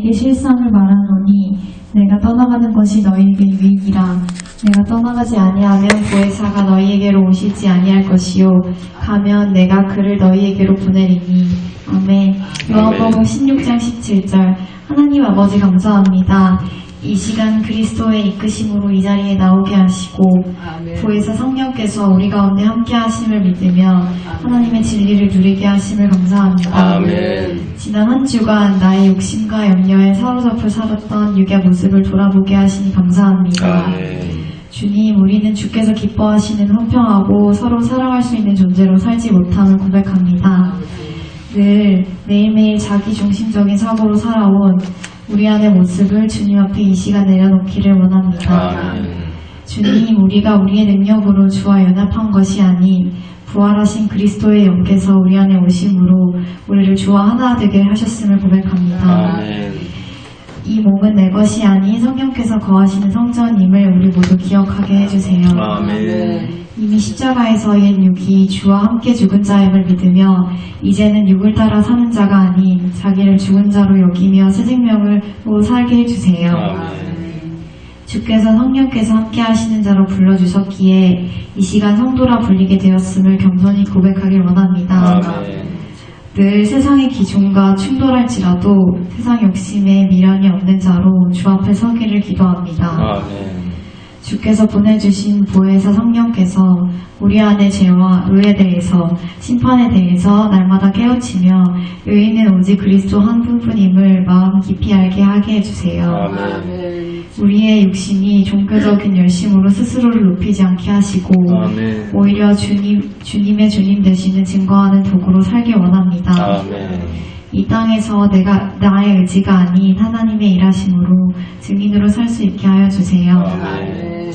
너희에게 실상을 말하노니 내가 떠나가는 것이 너희에게 유익이라. 내가 떠나가지 아니하면 보혜사가 너희에게로 오시지 아니할 것이요 가면 내가 그를 너희에게로 보내리니. 아멘. 요한복음 16장 17절. 하나님 아버지 감사합니다. 이 시간 그리스도의 이끄심으로 이 자리에 나오게 하시고 보혜사 성령께서 우리 가운데 함께 하심을 믿으며 하나님의 진리를 누리게 하심을 감사합니다. 아멘. 지난 한 주간 나의 욕심과 염려에 사로잡혀 살았던 육의 모습을 돌아보게 하시니 감사합니다. 아멘. 주님, 우리는 주께서 기뻐하시는 화평하고 서로 사랑할 수 있는 존재로 살지 못함을 고백합니다. 늘 매일매일 자기중심적인 사고로 살아온 우리 안의 모습을 주님 앞에 이 시간 내려놓기를 원합니다. 아멘. 주님, 우리가 우리의 능력으로 주와 연합한 것이 아닌 부활하신 그리스도의 영께서 우리 안에 오심으로 우리를 주와 하나 되게 하셨음을 고백합니다. 아멘. 이 몸은 내 것이 아닌 성령께서 거하시는 성전임을 우리 모두 기억하게 해주세요. 아멘. 이미 십자가에서 옛 육이 주와 함께 죽은 자임을 믿으며 이제는 육을 따라 사는 자가 아닌 자기를 죽은 자로 여기며 새 생명으로 살게 해주세요. 아멘. 주께서 성령께서 함께 하시는 자로 불러주셨기에 이 시간 성도라 불리게 되었음을 겸손히 고백하길 원합니다. 아멘. 늘 세상의 기준과 충돌할지라도 세상 욕심에 미련이 없는 자로 주 앞에 서기를 기도합니다. 아멘. 주께서 보내주신 보혜사 성령께서 우리 안의 죄와 의에 대해서 심판에 대해서 날마다 깨우치며 의인은 오직 그리스도 한 분뿐임을 마음 깊이 알게 하게 해주세요. 아멘. 우리의 육신이 종교적인 열심으로 스스로를 높이지 않게 하시고 아멘. 오히려 주님의 주님 되시는 증거하는 도구로 살길 원합니다. 아멘. 이 땅에서 나의 의지가 아닌 하나님의 일하심으로 증인으로 살 수 있게 하여 주세요. 아멘.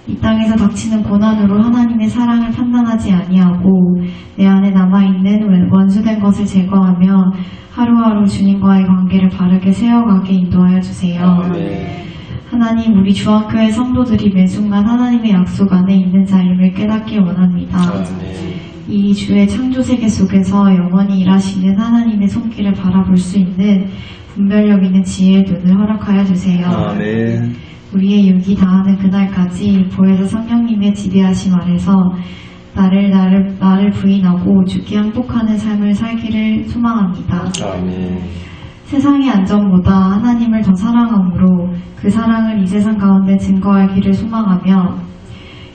이 땅에서 닥치는 고난으로 하나님의 사랑을 판단하지 아니하고 내 안에 남아있는 원수된 것을 제거하며 하루하루 주님과의 관계를 바르게 세워가게 인도하여 주세요. 아멘. 하나님, 우리 주학교의 성도들이 매 순간 하나님의 약속 안에 있는 자임을 깨닫길 원합니다. 아멘. 이 주의 창조세계 속에서 영원히 일하시는 하나님의 손길을 바라볼 수 있는 분별력 있는 지혜의 눈을 허락하여 주세요. 아멘. 우리의 육이 다하는 그날까지 보혜사 성령님의 지배하심 아래서 나를 부인하고 주께 항복하는 삶을 살기를 소망합니다. 아멘. 세상의 안전보다 하나님을 더 사랑함으로 그 사랑을 이 세상 가운데 증거하기를 소망하며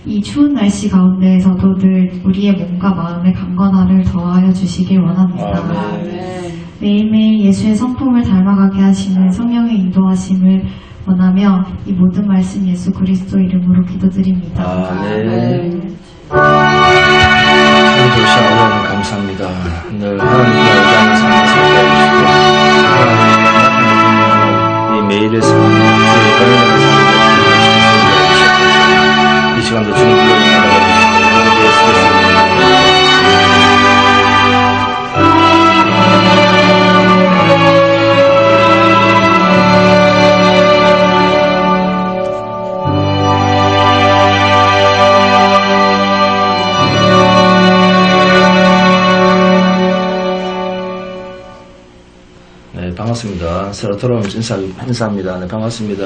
이 추운 날씨 가운데에서도 늘 우리의 몸과 마음의 강건함을 더하여 주시길 원합니다. 아멘. 매일매일 예수의 성품을 닮아가게 하시는 성령의 인도하심을 원하며 이 모든 말씀 예수 그리스도 이름으로 기도드립니다. 아멘. 하나님 도시 아버지 감사합니다. 늘 하나님과 의지하는 삶을 살게 해주시고 이 매일의 삶을 주의 은혜를 살게 해주시고 이 시간도 주님 불러주시고 예수 그리스도 반갑습니다. 새로 돌아오면서 인사합니다. 네, 반갑습니다.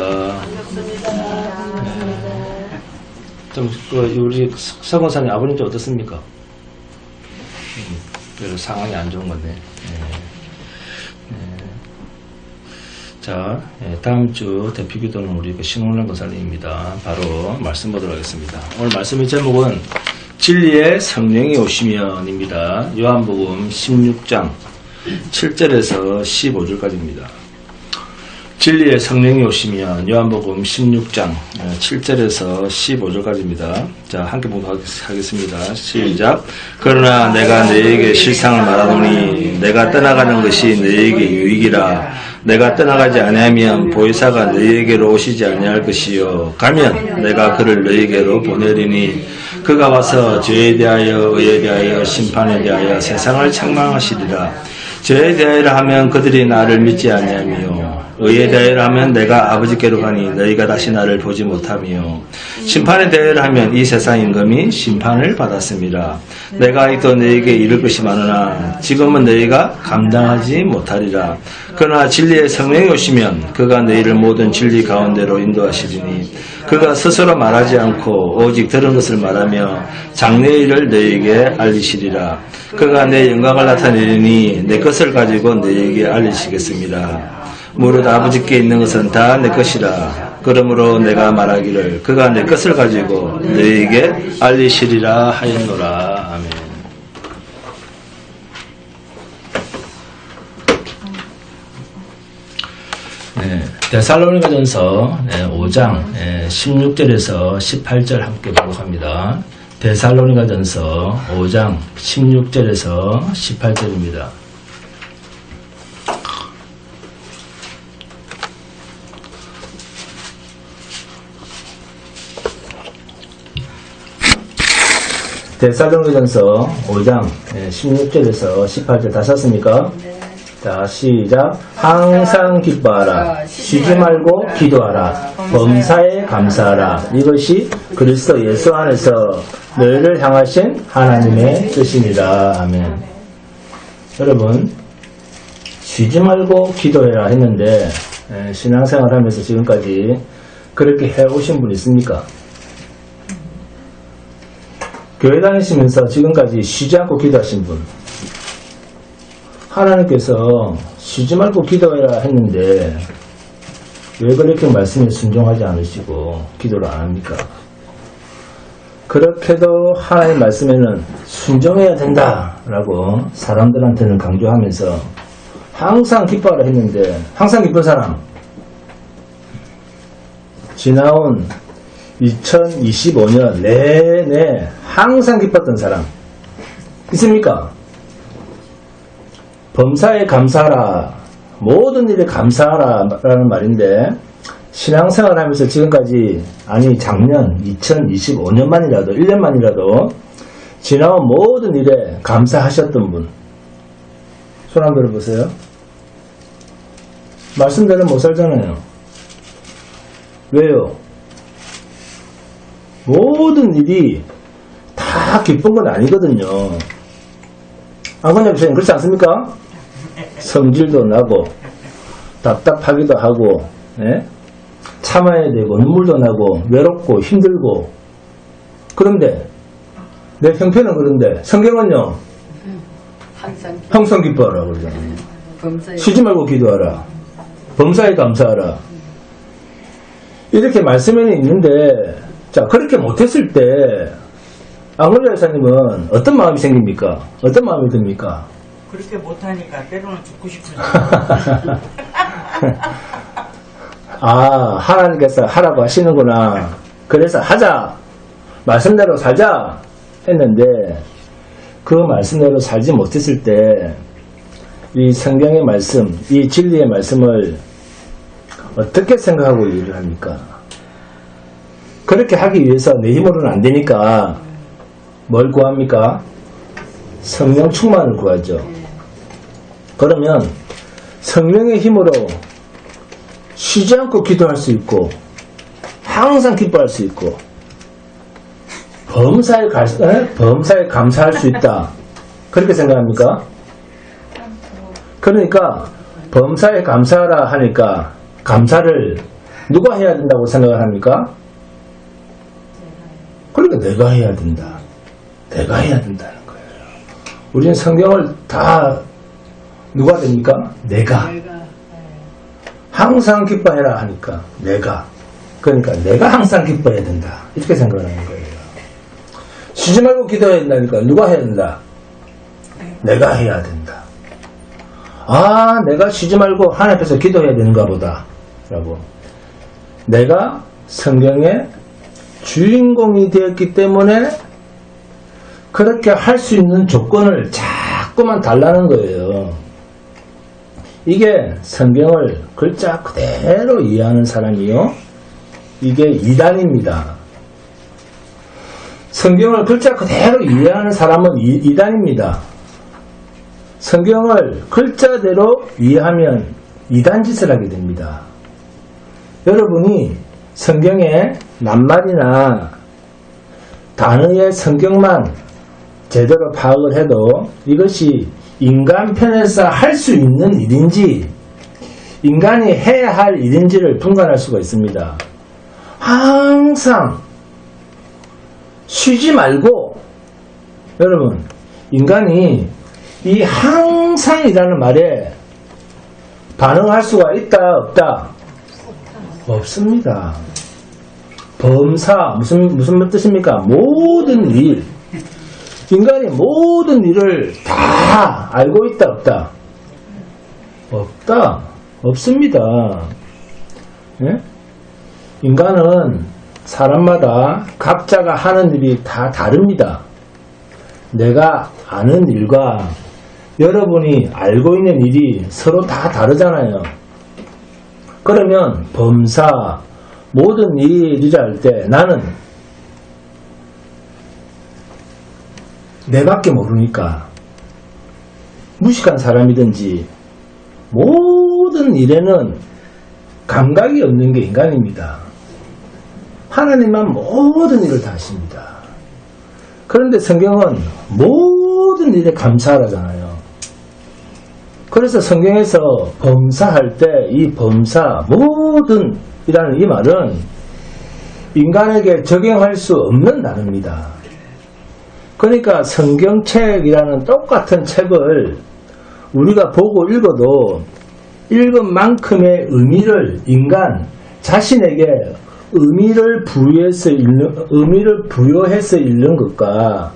좀, 우리 서건사님 아버님 좀 어떻습니까? 별로 상황이 안 좋은 건데. 자, 다음 주 대표 기도는 우리 신홍란 권사님입니다. 바로 말씀 보도록 하겠습니다. 오늘 말씀의 제목은 진리의 성령이 오시면입니다. 요한복음 16장 7절에서 15절까지입니다. 진리의 성령이 오시면 요한복음 16장 7절에서 15절까지입니다. 자, 함께 보도록 하겠습니다. 시작. 그러나 내가 너희에게 실상을 말하노니 내가 떠나가는 것이 너희에게 유익이라. 내가 떠나가지 아니하면 보혜사가 너희에게로 오시지 아니할 것이요 가면 내가 그를 너희에게로 보내리니 그가 와서 죄에 대하여 의에 대하여 심판에 대하여 세상을 책망하시리라. 죄에 대하여 하면 그들이 나를 믿지 아니하며 의에 대하여 하면 내가 아버지께로 가니 너희가 다시 나를 보지 못하며 심판에 대하여 하면 이 세상 임금이 심판을 받았습니다. 내가 아직도 너희에게 이를 것이 많으나 지금은 너희가 감당하지 못하리라. 그러나 진리의 성령이 오시면 그가 너희를 모든 진리 가운데로 인도하시리니 그가 스스로 말하지 않고 오직 들은 것을 말하며 장래의 일을 너희에게 알리시리라. 그가 내 영광을 나타내리니 내 것을 가지고 너희에게 알리시겠습니다. 무릇 아버지께 있는 것은 다 내 것이라. 그러므로 내가 말하기를 그가 내 것을 가지고 너희에게 알리시리라 하였노라. 아멘. 네, 데살로니가전서 5장 16절에서 18절 함께 보도록 합니다. 데살로니가전서 5장 16절에서 18절입니다. 데살로니가전서 5장 16절에서 18절 다 썼습니까? 자, 시작. 항상 기뻐하라. 쉬지 말고 기도하라. 범사에 감사하라. 이것이 그리스도 예수 안에서 너희를 향하신 하나님의 뜻입니다. 아멘. 여러분, 쉬지 말고 기도해라 했는데 신앙생활 하면서 지금까지 그렇게 해오신 분 있습니까? 교회 다니시면서 지금까지 쉬지 않고 기도하신 분, 하나님께서 쉬지 말고 기도해라 했는데 왜 그렇게 말씀에 순종하지 않으시고 기도를 안 합니까? 그렇게도 하나님 말씀에는 순종해야 된다라고 사람들한테는 강조하면서 항상 기뻐하라 했는데 항상 기쁜 사람, 지나온 2025년 내내 항상 기뻤던 사람 있습니까? 범사에 감사하라, 모든 일에 감사하라 라는 말인데 신앙생활 하면서 지금까지, 아니 작년 2025년만이라도 1년만이라도 지나온 모든 일에 감사하셨던 분 손 한번 들어보세요. 말씀대로 못 살잖아요. 왜요? 모든 일이 다 기쁜 건 아니거든요. 안건영 선생님 그렇지 않습니까? 성질도 나고 답답하기도 하고, 예? 참아야 되고 눈물도 나고 외롭고 힘들고. 그런데 내 형편은 그런데 성경은요 항상 기뻐하라 그러잖아요. 쉬지 말고 기도하라. 범사에 감사하라. 이렇게 말씀에는 있는데, 자, 그렇게 못했을 때 안건영 여사님은 어떤 마음이 생깁니까? 어떤 마음이 듭니까? 그렇게 못하니까 때로는 죽고 싶어요. 아, 하나님께서 하라고 하시는구나. 그래서 하자. 말씀대로 살자. 했는데, 그 말씀대로 살지 못했을 때, 이 성경의 말씀, 이 진리의 말씀을 어떻게 생각하고 일을 합니까? 그렇게 하기 위해서 내 힘으로는 안 되니까, 뭘 구합니까? 성령 충만을 구하죠. 그러면 성령의 힘으로 쉬지 않고 기도할 수 있고 항상 기뻐할 수 있고 범사에 감사할 수 있다. 그렇게 생각합니까? 그러니까 범사에 감사하라 하니까 감사를 누가 해야 된다고 생각을 합니까? 그러니까 내가 해야 된다. 내가 해야 된다는 거예요. 우리는 성경을 다 누가 됩니까? 내가. 항상 기뻐해라 하니까 내가. 그러니까 내가 항상 기뻐해야 된다. 이렇게 생각하는 거예요. 쉬지 말고 기도해야 된다니까 누가 해야 된다? 내가 해야 된다. 아, 내가 쉬지 말고 하나님 앞에서 기도해야 되는가 보다 라고. 내가 성경의 주인공이 되었기 때문에 그렇게 할 수 있는 조건을 자꾸만 달라는 거예요. 이게 성경을 글자 그대로 이해하는 사람이요, 이게 이단입니다. 성경을 글자 그대로 이해하는 사람은 이단입니다. 성경을 글자대로 이해하면 이단 짓을 하게 됩니다. 여러분이 성경의 낱말이나 단어의 성격만 제대로 파악을 해도 이것이 인간 편에서 할 수 있는 일인지 인간이 해야 할 일인지를 분간할 수가 있습니다. 항상 쉬지 말고, 여러분, 인간이 이 항상이라는 말에 반응할 수가 있다 없다? 없습니다. 범사 무슨 뜻입니까? 모든 일, 인간이 모든 일을 다 알고 있다 없다? 없다. 없습니다. 예? 인간은 사람마다 각자가 하는 일이 다 다릅니다. 내가 아는 일과 여러분이 알고 있는 일이 서로 다 다르잖아요. 그러면 범사, 모든 일이라 할 때 나는 내밖에 모르니까 무식한 사람이든지 모든 일에는 감각이 없는 게 인간입니다. 하나님만 모든 일을 다 하십니다. 그런데 성경은 모든 일에 감사하라잖아요. 그래서 성경에서 범사할 때 이 범사, 모든 이라는 이 말은 인간에게 적용할 수 없는 단어입니다. 그러니까 성경책이라는 똑같은 책을 우리가 보고 읽어도 읽은 만큼의 의미를 인간 자신에게 의미를 부여해서 읽는 것과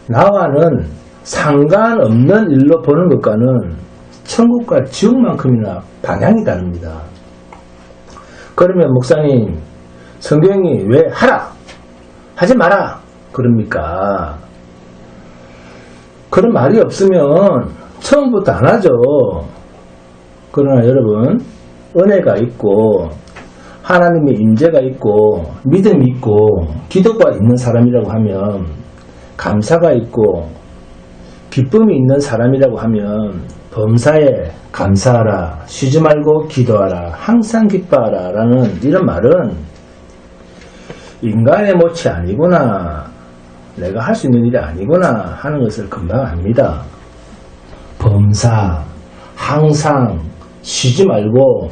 나와는 상관없는 일로 보는 것과는 천국과 지옥만큼이나 방향이 다릅니다. 그러면 목사님, 성경이 왜 하라, 하지 마라 그럽니까? 그런 말이 없으면 처음부터 안 하죠. 그러나 여러분, 은혜가 있고 하나님의 임재가 있고 믿음이 있고 기도가 있는 사람이라고 하면, 감사가 있고 기쁨이 있는 사람이라고 하면 범사에 감사하라, 쉬지 말고 기도하라, 항상 기뻐하라 라는 이런 말은 인간의 몫이 아니구나, 내가 할 수 있는 일이 아니구나 하는 것을 금방 압니다. 범사, 항상, 쉬지 말고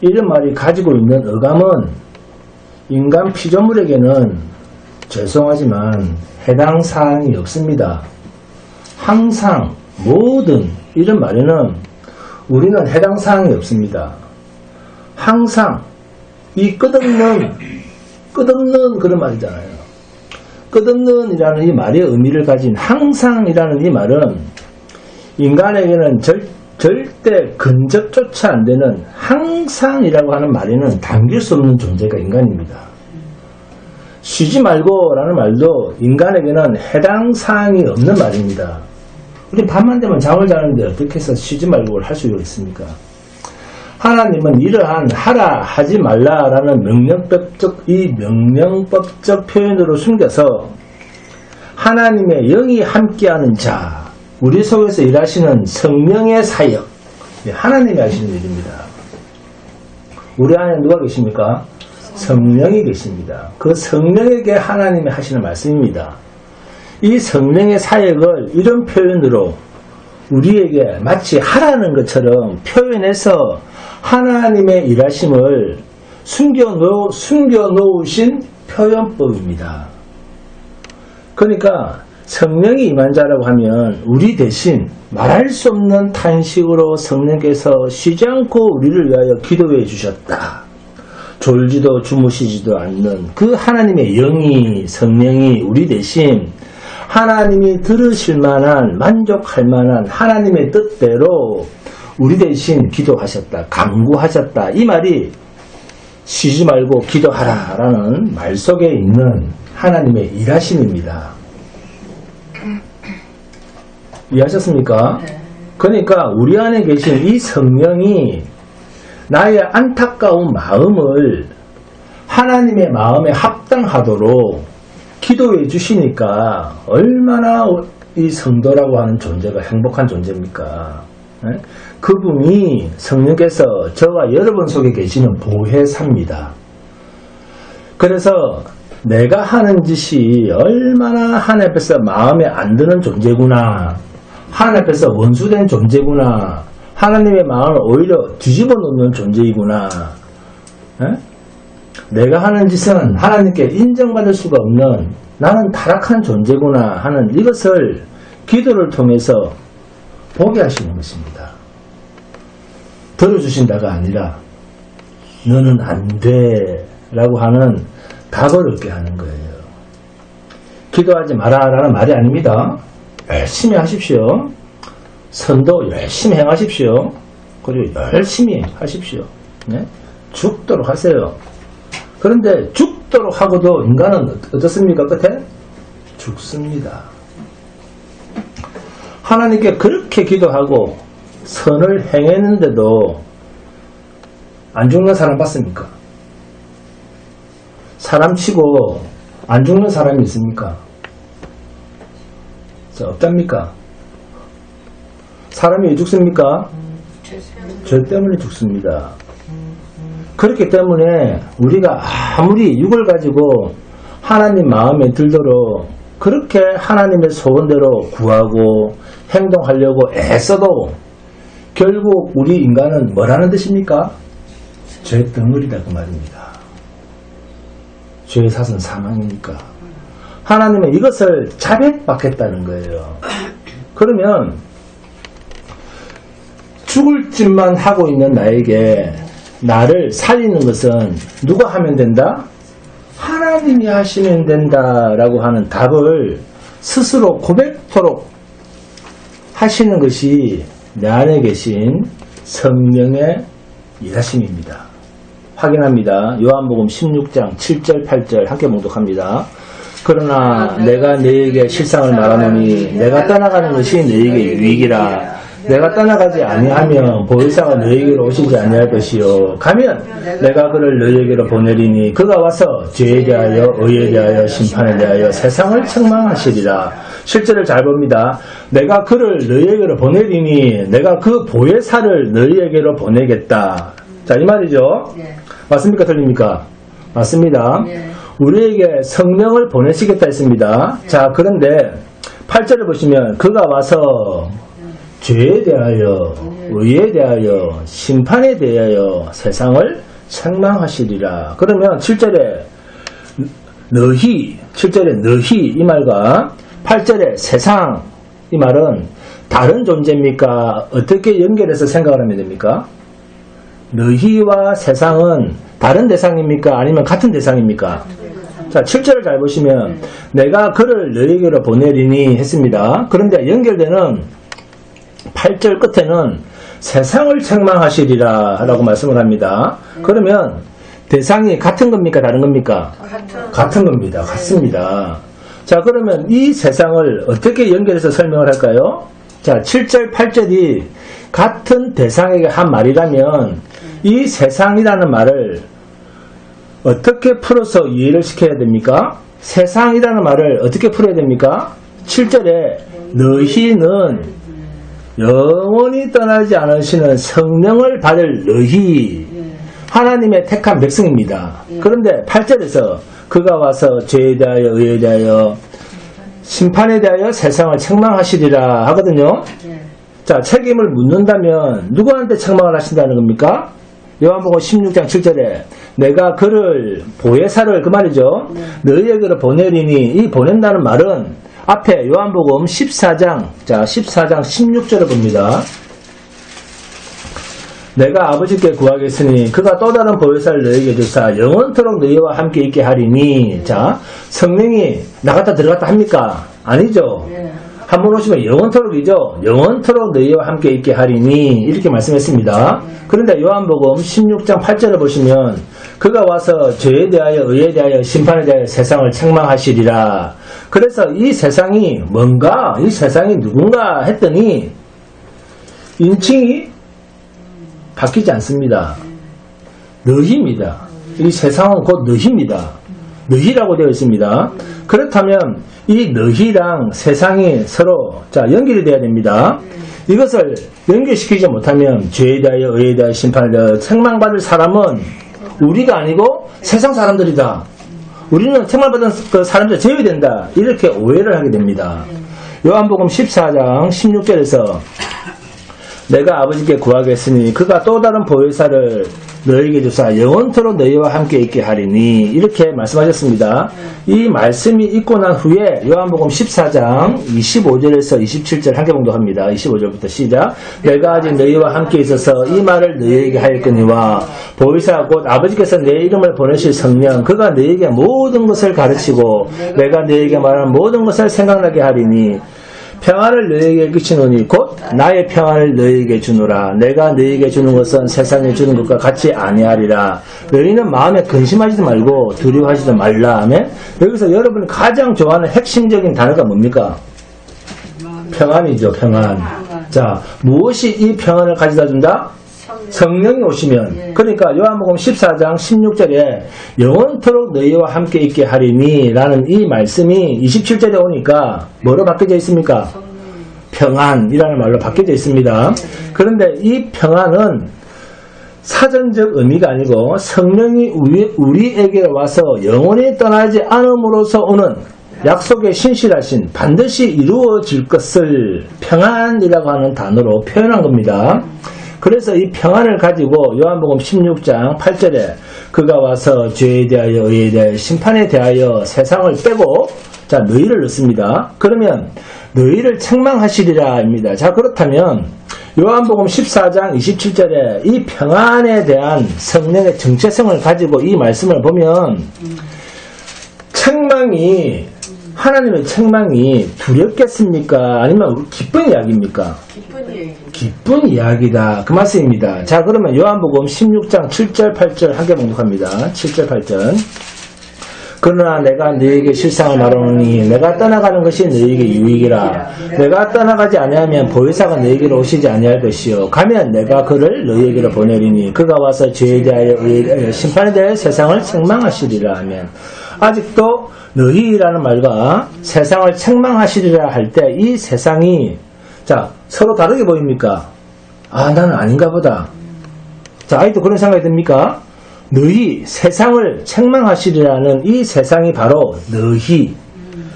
이런 말이 가지고 있는 어감은 인간 피조물에게는 죄송하지만 해당 사항이 없습니다. 항상, 모든 이런 말에는 우리는 해당 사항이 없습니다. 항상, 이 끝없는 그런 말이잖아요. 끝없는 이라는 이 말의 의미를 가진 항상이라는 이 말은 인간에게는 절대 근접조차 안 되는 항상이라고 하는 말에는 담길 수 없는 존재가 인간입니다. 쉬지 말고 라는 말도 인간에게는 해당 사항이 없는 말입니다. 우리 밤만 되면 잠을 자는데 어떻게 해서 쉬지 말고를 할 수가 있습니까? 하나님은 이러한 하라 하지 말라라는 명령법적 표현으로 숨겨서 하나님의 영이 함께하는 자, 우리 속에서 일하시는 성령의 사역, 하나님이 하시는 일입니다. 우리 안에 누가 계십니까? 성령이 계십니다. 그 성령에게 하나님이 하시는 말씀입니다. 이 성령의 사역을 이런 표현으로 우리에게 마치 하라는 것처럼 표현해서 하나님의 일하심을 숨겨놓으신 표현법입니다. 그러니까 성령이 임한 자라고 하면 우리 대신 말할 수 없는 탄식으로 성령께서 쉬지 않고 우리를 위하여 기도해 주셨다. 졸지도 주무시지도 않는 그 하나님의 영이, 성령이 우리 대신 하나님이 들으실 만한, 만족할 만한 하나님의 뜻대로 우리 대신 기도하셨다, 간구하셨다. 이 말이 쉬지 말고 기도하라 라는 말 속에 있는 하나님의 일하심입니다. 이해하셨습니까? 그러니까 우리 안에 계신 이 성령이 나의 안타까운 마음을 하나님의 마음에 합당하도록 기도해 주시니까 얼마나 이 성도라고 하는 존재가 행복한 존재입니까? 그분이 성령께서 저와 여러분 속에 계시는 보혜사입니다. 그래서 내가 하는 짓이 얼마나 하나님 앞에서 마음에 안 드는 존재구나, 하나님 앞에서 원수된 존재구나, 하나님의 마음을 오히려 뒤집어 놓는 존재이구나, 내가 하는 짓은 하나님께 인정받을 수가 없는 나는 타락한 존재구나 하는 이것을 기도를 통해서 보게 하시는 것입니다. 들어주신다가 아니라 너는 안 돼 라고 하는 답을 얻게 하는 거예요. 기도하지 마라 라는 말이 아닙니다. 열심히 하십시오. 선도 열심히 행하십시오. 그리고 열심히 하십시오. 네? 죽도록 하세요. 그런데 죽도록 하고도 인간은 어떻습니까? 끝에 죽습니다. 하나님께 그렇게 기도하고 선을 행했는데도 안 죽는 사람 봤습니까? 사람 치고 안 죽는 사람이 있습니까? 없답니까? 사람이 왜 죽습니까? 죄 때문에 죽습니다. 그렇기 때문에 우리가 아무리 육을 가지고 하나님 마음에 들도록 그렇게 하나님의 소원대로 구하고 행동하려고 애써도 결국 우리 인간은 뭐라는 뜻입니까? 죄 덩어리다 그 말입니다. 죄의 삭은 사망이니까. 하나님은 이것을 자백받겠다는 거예요. 그러면 죽을 짓만 하고 있는 나에게 나를 살리는 것은 누가 하면 된다? 하나님이 하시면 된다라고 하는 답을 스스로 고백토록 하시는 것이 내 안에 계신 성령의 일하심입니다. 확인합니다. 요한복음 16장 7절 8절 함께 봉독합니다. 그러나 내가 너에게 실상을 말하노니 내가 떠나가는 것이 너에게 유익이라. 내가 떠나가지 아니하면 보혜사가 너에게로 오시지 아니할 것이요 가면 내가 그를 너에게로 보내리니 그가 와서 죄에 대하여 의에 대하여 심판에 대하여 세상을 책망하시리라. 실제를 잘 봅니다. 내가 그를 너희에게로 보내리니 내가 그 보혜사를 너희에게로 보내겠다. 자, 이 말이죠. 맞습니까? 틀립니까? 맞습니다. 우리에게 성령을 보내시겠다 했습니다. 자, 그런데 8절을 보시면 그가 와서 죄에 대하여 의에 대하여 심판에 대하여 세상을 책망하시리라. 그러면 7절에 너희 이 말과 8절에 세상 이 말은 다른 존재입니까? 어떻게 연결해서 생각을 하면 됩니까? 너희와 세상은 다른 대상입니까? 아니면 같은 대상입니까? 자, 7절을 잘 보시면 내가 그를 너희에게로 보내리니 했습니다. 그런데 연결되는 8절 끝에는 세상을 책망하시리라 라고 말씀을 합니다. 그러면 대상이 같은 겁니까? 다른 겁니까? 같은 겁니다. 같습니다. 자, 그러면 이 세상을 어떻게 연결해서 설명을 할까요? 자, 7절, 8절이 같은 대상에게 한 말이라면 이 세상이라는 말을 어떻게 풀어서 이해를 시켜야 됩니까? 세상이라는 말을 어떻게 풀어야 됩니까? 7절에 너희는 영원히 떠나지 않으시는 성령을 받을 너희 하나님의 택한 백성입니다. 그런데 8절에서 그가 와서 죄에 대하여 의에 대하여 심판에 대하여 세상을 책망하시리라 하거든요. 자, 책임을 묻는다면 누구한테 책망을 하신다는 겁니까? 요한복음 16장 7절에 내가 그를 보혜사를 그 말이죠. 너희에게로 보내리니 이 보낸다는 말은 앞에 요한복음 14장 16절을 봅니다. 내가 아버지께 구하겠으니 그가 또 다른 보혜사를 너희에게 주사 영원토록 너희와 함께 있게 하리니. 자, 성령이 나갔다 들어갔다 합니까? 아니죠. 한 번 오시면 영원토록이죠. 영원토록 너희와 함께 있게 하리니 이렇게 말씀했습니다. 그런데 요한복음 16장 8절을 보시면 그가 와서 죄에 대하여 의에 대하여 심판에 대하여 세상을 책망하시리라. 그래서 이 세상이 뭔가, 이 세상이 누군가 했더니 인칭이 바뀌지 않습니다. 너희입니다. 이 세상은 곧 너희입니다. 너희라고 되어 있습니다. 그렇다면 이 너희랑 세상이 서로 연결이 돼야 됩니다. 이것을 연결시키지 못하면 죄에 대하여 의에 대하여 심판에 대하여 책망받을 사람은 우리가 아니고 세상 사람들이다. 우리는 책망받은 그 사람들 제외된다. 이렇게 오해를 하게 됩니다. 요한복음 14장 16절에서 내가 아버지께 구하겠으니 그가 또 다른 보혜사를 너에게 주사 영원토록 너희와 함께 있게 하리니 이렇게 말씀하셨습니다. 이 말씀이 있고 난 후에 요한복음 14장 25절에서 27절 함께 봉독합니다. 25절부터 시작. 내가 아직 너희와 함께 있어서 이 말을 너희에게 하였거니와 보혜사 곧 아버지께서 내 이름을 보내실 성령 그가 너희에게 모든 것을 가르치고 내가 너희에게 말한 모든 것을 생각나게 하리니 평안을 너희에게 끼치노니 곧 나의 평안을 너희에게 주노라. 내가 너희에게 주는 것은 세상에 주는 것과 같이 아니하리라. 너희는 마음에 근심하지도 말고 두려워하지도 말라. 아멘. 여기서 여러분이 가장 좋아하는 핵심적인 단어가 뭡니까? 평안이죠. 평안. 자, 무엇이 이 평안을 가져다 준다? 성령이 오시면. 그러니까 요한복음 14장 16절에 영원토록 너희와 함께 있게 하리니 라는 이 말씀이 27절에 오니까 뭐로 바뀌어져 있습니까? 평안이라는 말로 바뀌어져 있습니다. 그런데 이 평안은 사전적 의미가 아니고 성령이 우리에게 와서 영원히 떠나지 않음으로써 오는 약속의 신실하신 반드시 이루어질 것을 평안이라고 하는 단어로 표현한 겁니다. 그래서 이 평안을 가지고 요한복음 16장 8절에 그가 와서 죄에 대하여 의에 대하여 심판에 대하여 세상을 빼고 자 너희를 넣습니다. 그러면 너희를 책망하시리라입니다. 자 그렇다면 요한복음 14장 27절에 이 평안에 대한 성령의 정체성을 가지고 이 말씀을 보면 책망이 하나님의 책망이 두렵겠습니까? 아니면 기쁜 이야기입니까? 기쁜 이야기다. 그 말씀입니다. 자, 그러면 요한복음 16장 7절, 8절 함께 봉독합니다. 7절, 8절. 그러나 내가 너희에게 실상을 말하노니 내가 떠나가는 것이 너희에게 유익이라. 내가 떠나가지 아니하면 보혜사가 너희에게로 오시지 아니할 것이요. 가면 내가 그를 너희에게로 보내리니 그가 와서 죄에 대하여 의에 대하여 심판에 대하여 세상을 책망하시리라 하면 아직도 너희라는 말과 세상을 책망하시리라 할 때 이 세상이 자 서로 다르게 보입니까? 아 나는 아닌가 보다. 자 아직도 그런 생각이 듭니까? 너희 세상을 책망하시리라는 이 세상이 바로 너희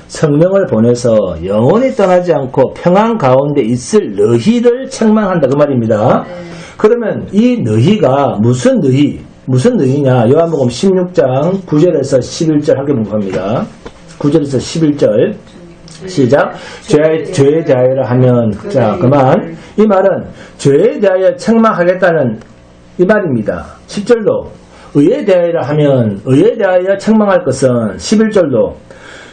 성령을 보내서 영원히 떠나지 않고 평안 가운데 있을 너희를 책망한다 그 말입니다. 그러면 이 너희가 무슨 너희? 무슨 너희냐? 요한복음 16장 9절에서 11절 함께 봉독합니다. 9절에서 11절 시작. 죄에 대하여 하면 자 그만 이 말은 죄에 대하여 책망하겠다는 이 말입니다. 10절도 의에 대하여 하면 의에 대하여 책망할 것은 11절도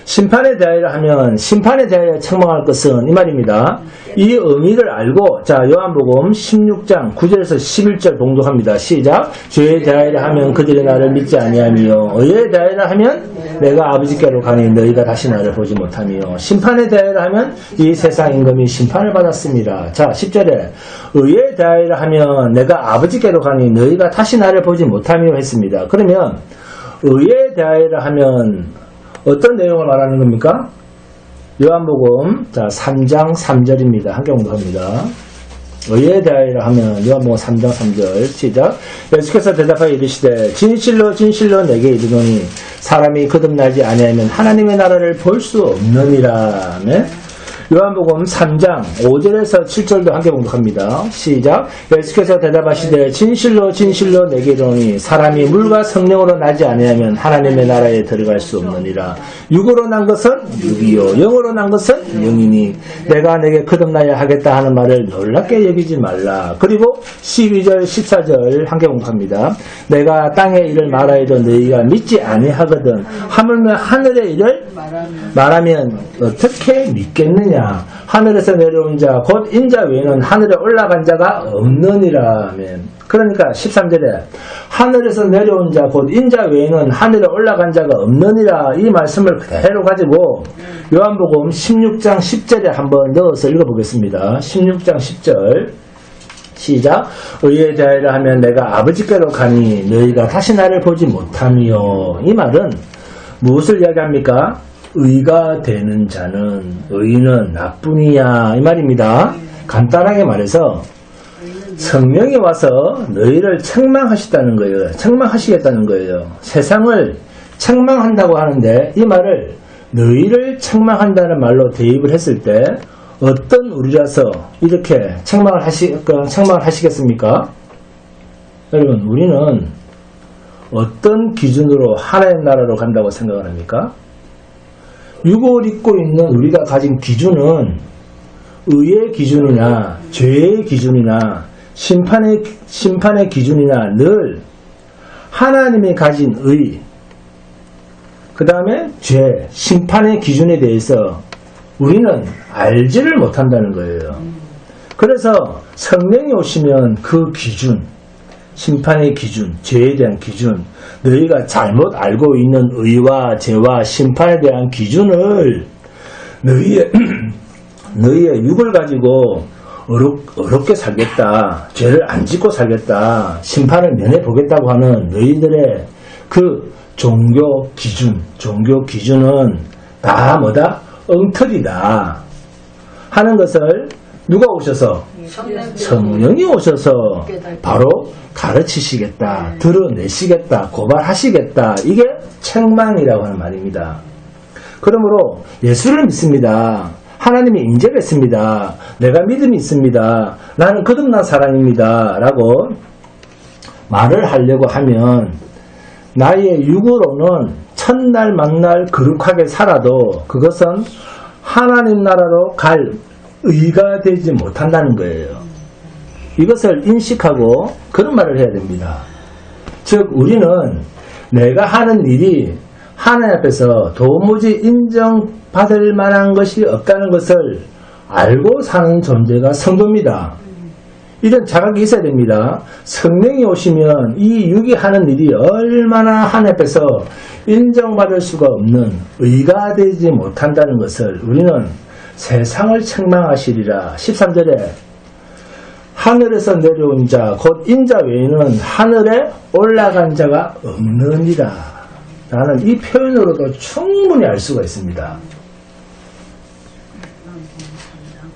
심판에 대하여 하면 심판에 대하여 책망할 것은 이 말입니다. 이 의미를 알고 자 요한복음 16장 9절에서 11절 봉독합니다. 시작. 죄에 대하여 하면 그들이 나를 믿지 아니하며 의에 대하여 하면 내가 아버지께로 가니 너희가 다시 나를 보지 못하며 심판에 대하여 하면 이 세상 임금이 심판을 받았습니다. 자 10절에 의에 대하여 하면 내가 아버지께로 가니 너희가 다시 나를 보지 못하며 했습니다. 그러면 의에 대하여 하면 어떤 내용을 말하는 겁니까? 요한복음 자 3장 3절입니다. 함께 공부합니다. 의에 대하여 하면 요한복음 3장 3절 시작. 예수께서 대답하여 이르시되 진실로 진실로 내게 이르노니 사람이 거듭나지 아니하면 하나님의 나라를 볼 수 없느니라. 요한복음 3장 5절에서 7절도 함께 봉독합니다. 시작. 예수께서 대답하시되 진실로 진실로 내게 이르노니 사람이 물과 성령으로 나지 아니하면 하나님의 나라에 들어갈 수 없느니라. 육으로 난 것은 육이요 영으로 난 것은 영이니 내가 내게 거듭나야 하겠다 하는 말을 놀랍게 여기지 말라. 그리고 12절 14절 함께 봉독합니다. 내가 땅의 일을 말하여도 너희가 믿지 아니하거든 하물며 하늘의 일을 말하면 어떻게 믿겠느냐. 하늘에서 내려온 자 곧 인자 외에는 하늘에 올라간 자가 없느니라. 그러니까 13절에 하늘에서 내려온 자 곧 인자 외에는 하늘에 올라간 자가 없느니라 이 말씀을 그대로 가지고 요한복음 16장 10절에 한번 넣어서 읽어보겠습니다. 16장 10절 시작. 의에 대하여 하면 내가 아버지께로 가니 너희가 다시 나를 보지 못하며 이 말은 무엇을 이야기합니까? 의가 되는 자는 의인은 나뿐이야 이 말입니다. 간단하게 말해서 성령이 와서 너희를 책망하시다는 거예요. 책망하시겠다는 거예요. 세상을 책망한다고 하는데 이 말을 너희를 책망한다는 말로 대입을 했을 때 어떤 우리라서 이렇게 책망을 하시겠습니까? 여러분, 우리는 어떤 기준으로 하나님 나라로 간다고 생각을 합니까? 육을 입고 있는 우리가 가진 기준은 의의 기준이나 죄의 기준이나 심판의 기준이나 늘 하나님이 가진 의, 그 다음에 죄, 심판의 기준에 대해서 우리는 알지를 못한다는 거예요. 그래서 성령이 오시면 그 기준, 심판의 기준, 죄에 대한 기준, 너희가 잘못 알고 있는 의와 죄와 심판에 대한 기준을 너희의 육을 가지고 어렵게 살겠다, 죄를 안 짓고 살겠다, 심판을 면해보겠다고 하는 너희들의 그 종교 기준은 다 뭐다? 엉터리다 하는 것을 누가 오셔서? 성령이 오셔서 바로 가르치시겠다, 드러내시겠다, 고발하시겠다. 이게 책망이라고 하는 말입니다. 그러므로 예수를 믿습니다. 하나님이 임재했습니다. 내가 믿음이 있습니다. 나는 거듭난 사람입니다. 라고 말을 하려고 하면 나의 육으로는 첫날 만날 거룩하게 살아도 그것은 하나님 나라로 갈 의가 되지 못한다는 거예요. 이것을 인식하고 그런 말을 해야 됩니다. 즉 우리는 내가 하는 일이 하나님 앞에서 도무지 인정받을 만한 것이 없다는 것을 알고 사는 존재가 성도입니다. 이런 자각이 있어야 됩니다. 성령이 오시면 이 육이 하는 일이 얼마나 하나님 앞에서 인정받을 수가 없는 의가 되지 못한다는 것을 우리는 세상을 책망하시리라. 13절에 하늘에서 내려온 자 곧 인자 외에는 하늘에 올라간 자가 없느니라 라는 이 표현으로도 충분히 알 수가 있습니다.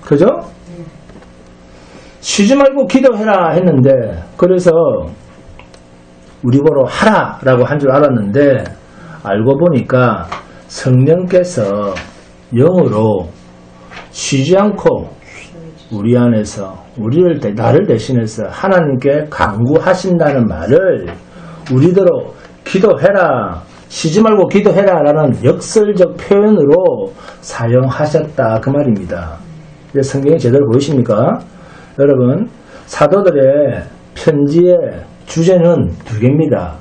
그죠? 쉬지 말고 기도해라 했는데, 그래서 우리 보러 하라 라고 한 줄 알았는데 알고 보니까 성령께서 영으로 쉬지 않고 우리 안에서 나를 대신해서 하나님께 간구하신다는 말을 우리대로 기도해라, 쉬지 말고 기도해라 라는 역설적 표현으로 사용하셨다 그 말입니다. 성경이 제대로 보이십니까? 여러분, 사도들의 편지의 주제는 두 개입니다.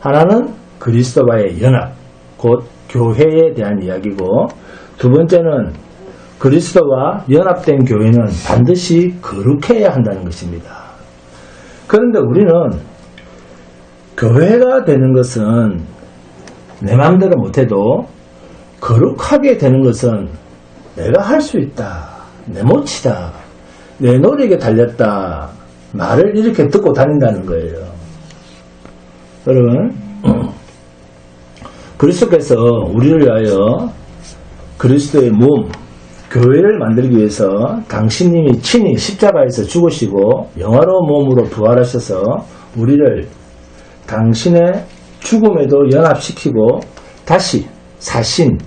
하나는 그리스도와의 연합, 곧 교회에 대한 이야기고, 두 번째는 그리스도와 연합된 교회는 반드시 거룩해야 한다는 것입니다. 그런데 우리는 교회가 되는 것은 내 마음대로 못해도 거룩하게 되는 것은 내가 할 수 있다, 내 몫이다, 내 노력에 달렸다 말을 이렇게 듣고 다닌다는 거예요. 여러분, 그리스도께서 우리를 위하여 그리스도의 몸, 교회를 만들기 위해서 당신님이 친히 십자가에서 죽으시고 영화로운 몸으로 부활하셔서 우리를 당신의 죽음에도 연합시키고 다시 사신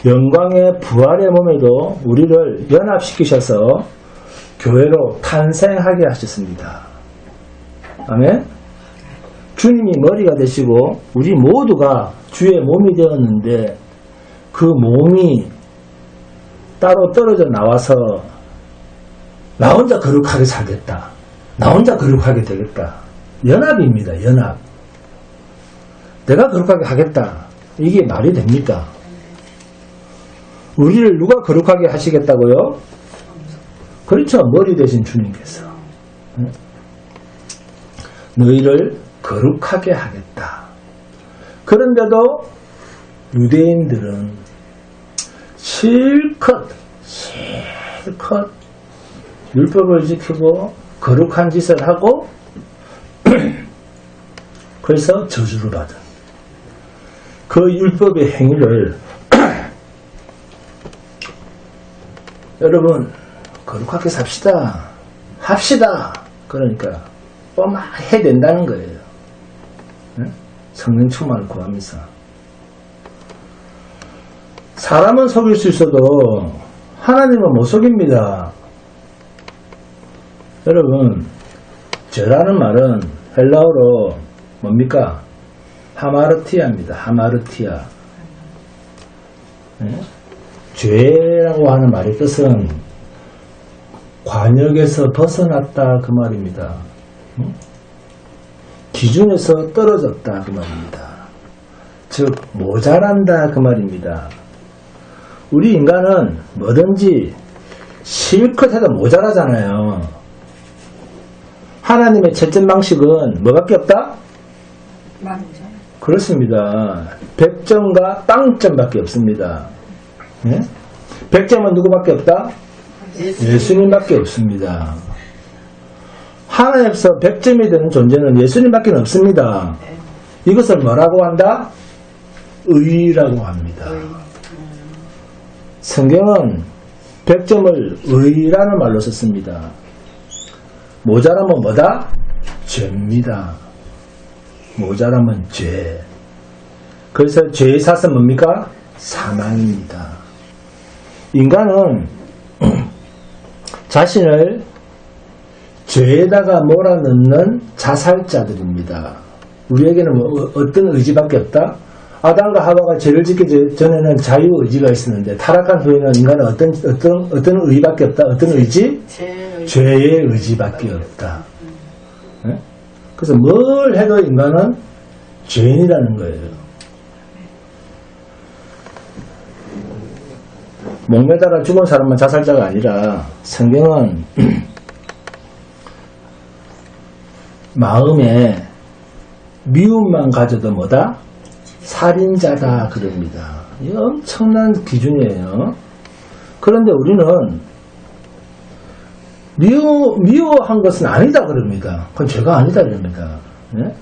영광의 부활의 몸에도 우리를 연합시키셔서 교회로 탄생하게 하셨습니다. 아멘. 주님이 머리가 되시고 우리 모두가 주의 몸이 되었는데 그 몸이 따로 떨어져 나와서 나 혼자 거룩하게 살겠다, 나 혼자 거룩하게 되겠다. 연합입니다. 연합. 내가 거룩하게 하겠다. 이게 말이 됩니까? 우리를 누가 거룩하게 하시겠다고요? 그렇죠. 머리 되신 주님께서 너희를 거룩하게 하겠다. 그런데도 유대인들은 실컷 율법을 지키고 거룩한 짓을 하고 그래서 저주를 받은 그 율법의 행위를 여러분 거룩하게 삽시다, 합시다 그러니까 뻔하게 된다는 거예요. 네? 성령 충만을 구하면서. 사람은 속일 수 있어도 하나님은 못 속입니다. 여러분, 죄라는 말은 헬라어로 뭡니까? 하마르티아입니다. 하마르티아. 네? 죄라고 하는 말의 뜻은 관역에서 벗어났다 그 말입니다. 기준에서 떨어졌다 그 말입니다. 즉 모자란다 그 말입니다. 우리 인간은 뭐든지 실컷 해도 모자라잖아요. 하나님의 채점 방식은 뭐밖에 없다? 그렇습니다. 100점과 빵점밖에 없습니다. 네? 100점은 누구밖에 없다? 예수님밖에 없습니다. 하나님께서 100점이 되는 존재는 예수님밖에 없습니다. 이것을 뭐라고 한다? 의라고 합니다. 성경은 100점을 의라는 말로 썼습니다. 모자라면 뭐다? 죄입니다. 모자라면 죄. 그래서 죄의 삭은 뭡니까? 사망입니다. 인간은 자신을 죄에다가 몰아넣는 자살자들입니다. 우리에게는 어떤 의지밖에 없다? 아담과 하와가 죄를 짓기 전에는 자유의지가 있었는데 타락한 후에는 인간은 어떤 의지밖에 없다? 어떤 의지? 죄의 의지밖에 없다. 네? 그래서 뭘 해도 인간은 죄인이라는 거예요. 목매달아 죽은 사람만 자살자가 아니라 성경은 마음에 미움만 가져도 뭐다? 살인자다 그럽니다. 이 엄청난 기준이에요. 그런데 우리는 미워한 것은 아니다 그럽니다. 그건 죄가 아니다 그럽니다. 네?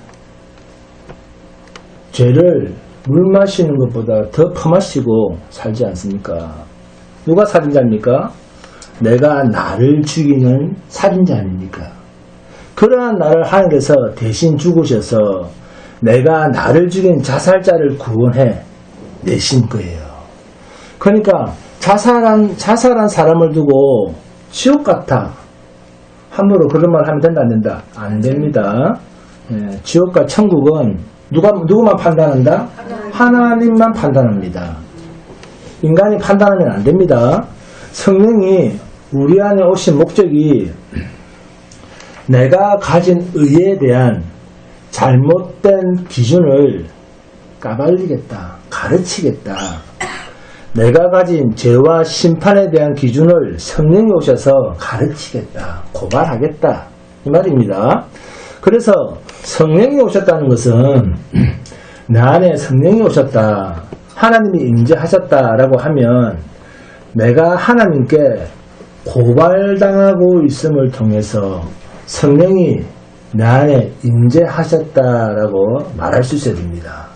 죄를 물 마시는 것보다 더 퍼마시고 살지 않습니까? 누가 살인자입니까? 내가 나를 죽이는 살인자 아닙니까? 그러한 나를 하나님께서 대신 죽으셔서 내가 나를 죽인 자살자를 구원해 내신 거예요. 그러니까 자살한 사람을 두고 지옥 같아. 함부로 그런 말 하면 된다 안 된다? 안 됩니다. 예, 지옥과 천국은 누구만 판단한다? 하나님만 판단합니다. 인간이 판단하면 안 됩니다. 성령이 우리 안에 오신 목적이 내가 가진 의에 대한 잘못된 기준을 까발리겠다, 가르치겠다. 내가 가진 죄와 심판에 대한 기준을 성령이 오셔서 가르치겠다, 고발하겠다 이 말입니다. 그래서 성령이 오셨다는 것은 내 안에 성령이 오셨다, 하나님이 임재하셨다라고 하면 내가 하나님께 고발당하고 있음을 통해서 성령이 내 안에 임재하셨다라고 말할 수 있어야 됩니다.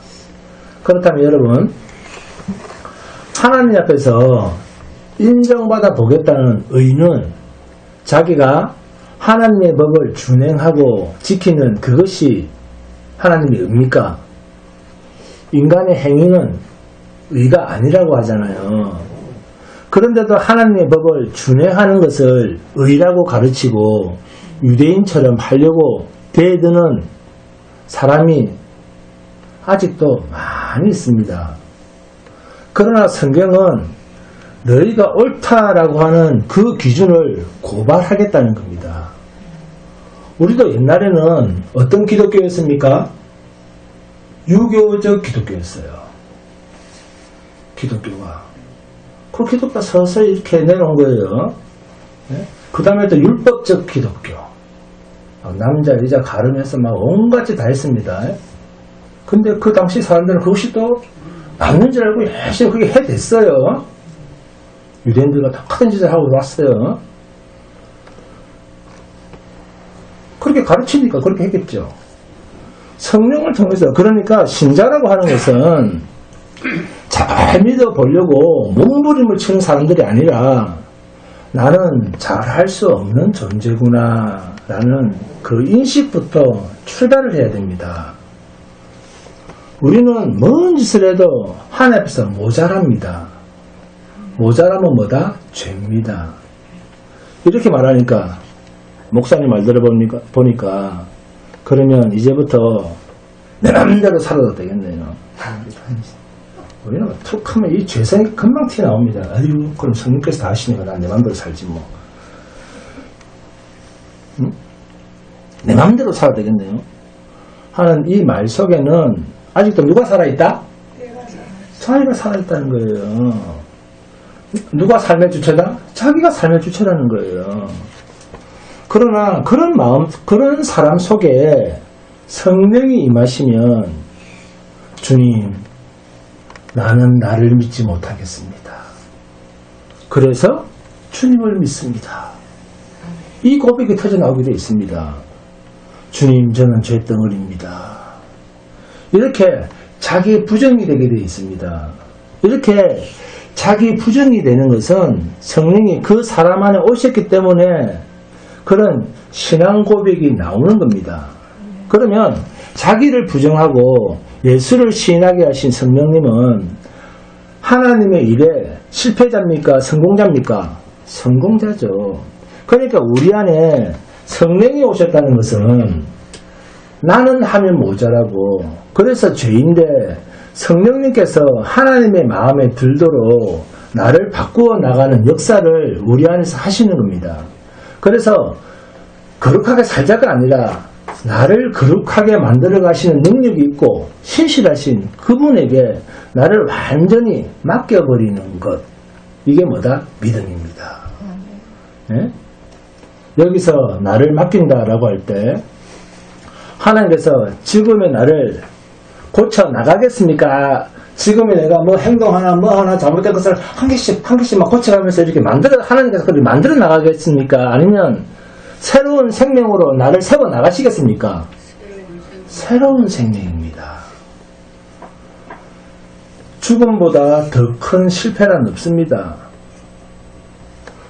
그렇다면 여러분, 하나님 앞에서 인정받아 보겠다는 의는 자기가 하나님의 법을 준행하고 지키는 그것이 하나님의 의입니까? 인간의 행위는 의가 아니라고 하잖아요. 그런데도 하나님의 법을 준행하는 것을 의라고 가르치고 유대인처럼 하려고 대드는 사람이 아직도 많이 있습니다. 그러나 성경은 너희가 옳다라고 하는 그 기준을 고발하겠다는 겁니다. 우리도 옛날에는 어떤 기독교였습니까? 유교적 기독교였어요. 기독교가. 그 기독교가 서서히 이렇게 내려온 거예요. 네? 그 다음에 또 율법적 기독교. 남자, 여자 가름해서 막 온갖 짓 다 했습니다. 근데 그 당시 사람들은 그것이 또 맞는 줄 알고 열심히 그게 해댔어요. 유대인들과 똑같은 짓을 하고 왔어요. 그렇게 가르치니까 그렇게 했겠죠. 성령을 통해서. 그러니까 신자라고 하는 것은 잘 믿어보려고 몸부림을 치는 사람들이 아니라 나는 잘할 수 없는 존재구나 라는 그 인식부터 출발을 해야 됩니다. 우리는 뭔 짓을 해도 하나님 앞에서 모자랍니다. 모자라면 뭐다? 죄입니다. 이렇게 말하니까 목사님 말 들어보니까 그러면 이제부터 내 맘대로 살아도 되겠네요. 우리는 툭 하면 이 죄성이 금방 튀어나옵니다. 아유, 그럼 성령께서 다 하시니까 난 내 맘대로 살지 뭐. 응? 내 맘대로 살아도 되겠네요. 하는 이 말 속에는 아직도 누가 살아있다? 자기가 살아있다는 거예요. 누가 삶의 주체다? 자기가 삶의 주체라는 거예요. 그러나 그런 마음, 그런 사람 속에 성령이 임하시면 주님, 나는 나를 믿지 못하겠습니다. 그래서 주님을 믿습니다. 이 고백이 터져나오게 되어 있습니다. 주님, 저는 죄덩어리입니다. 이렇게 자기 부정이 되게 되어 있습니다. 이렇게 자기 부정이 되는 것은 성령이 그 사람 안에 오셨기 때문에 그런 신앙 고백이 나오는 겁니다. 그러면 자기를 부정하고 예수를 시인하게 하신 성령님은 하나님의 일에 실패자입니까? 성공자입니까? 성공자죠. 그러니까 우리 안에 성령이 오셨다는 것은 나는 하면 모자라고 그래서 죄인데 성령님께서 하나님의 마음에 들도록 나를 바꾸어 나가는 역사를 우리 안에서 하시는 겁니다. 그래서 거룩하게 살자가 아니라 나를 거룩하게 만들어 가시는 능력이 있고 신실하신 그분에게 나를 완전히 맡겨버리는 것. 이게 뭐다? 믿음입니다. 네? 여기서 나를 맡긴다라고 할 때 하나님께서 지금의 나를 고쳐 나가겠습니까? 지금의 내가 뭐 행동 하나 잘못된 것을 한 개씩 막 고쳐가면서 이렇게 하나님께서 그렇게 만들어 나가겠습니까? 아니면 새로운 생명으로 나를 세워 나가시겠습니까? 새로운 생명입니다. 죽음보다 더 큰 실패란 없습니다.